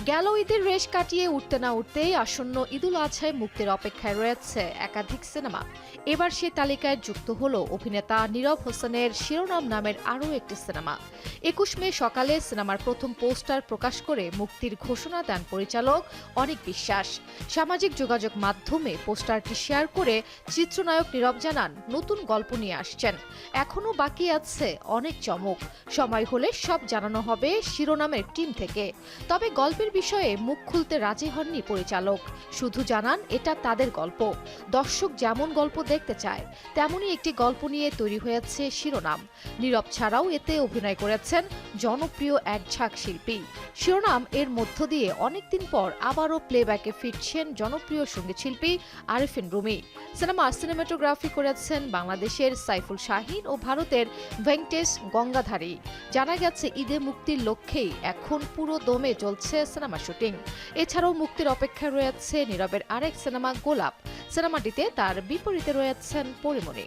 গেল ঈদের রেশ কাটিয়ে উঠতে না উঠতেই আসন্ন ঈদুল আজহায় মুক্তির অপেক্ষায় রয়েছে একাধিক সিনেমা। এবার সে তালিকায় যুক্ত হলো অভিনেতা নীরব হোসেনের শিরোনাম নামের আরও একটি সিনেমা। ২১ মে সকালে সিনেমার প্রথম পোস্টার প্রকাশ করে মুক্তির ঘোষণা দেন পরিচালক অনিক বিশ্বাস। সামাজিক যোগাযোগ মাধ্যমে পোস্টারটি শেয়ার করে চিত্রনায়ক নীরব জানান, নতুন গল্প নিয়ে আসছেন, এখনও বাকি আছে অনেক চমক, সময় হলে সব জানানো হবে শিরোনামের টিম থেকে। তবে গল্পের বিষয়ে মুখ খুলতে রাজি হননি পরিচালক, শুধু জানান এটা তাদের গল্প, দর্শক যেমন গল্প দেখতে চায় তেমনই একটি গল্প নিয়ে তৈরি হয়েছে শিরোনাম। নীরব ছাড়াও এতে অভিনয় করেছেন জনপ্রিয় এক ঝাঁক শিল্পী। শিরোনাম এর মধ্য দিয়ে অনেকদিন পর আবারও প্লেব্যাকে ফিরছেন জনপ্রিয় সঙ্গীত শিল্পী আরিফিন রুমি। সিনেমাটোগ্রাফি করেছেন বাংলাদেশের সাইফুল শাহিন ও ভারতের ভেঙ্কটেশ গঙ্গাধারী। জানা গেছে ঈদে মুক্তির লক্ষ্যেই এখন পুরো দমে চলছে সিনেমা শুটিং। এছাড়াও মুক্তির অপেক্ষায় রয়েছে নীরবের আরেক সিনেমা গোলাপ। সিনেমাটিতে তার বিপরীতে রয়েছেন পরিমণি।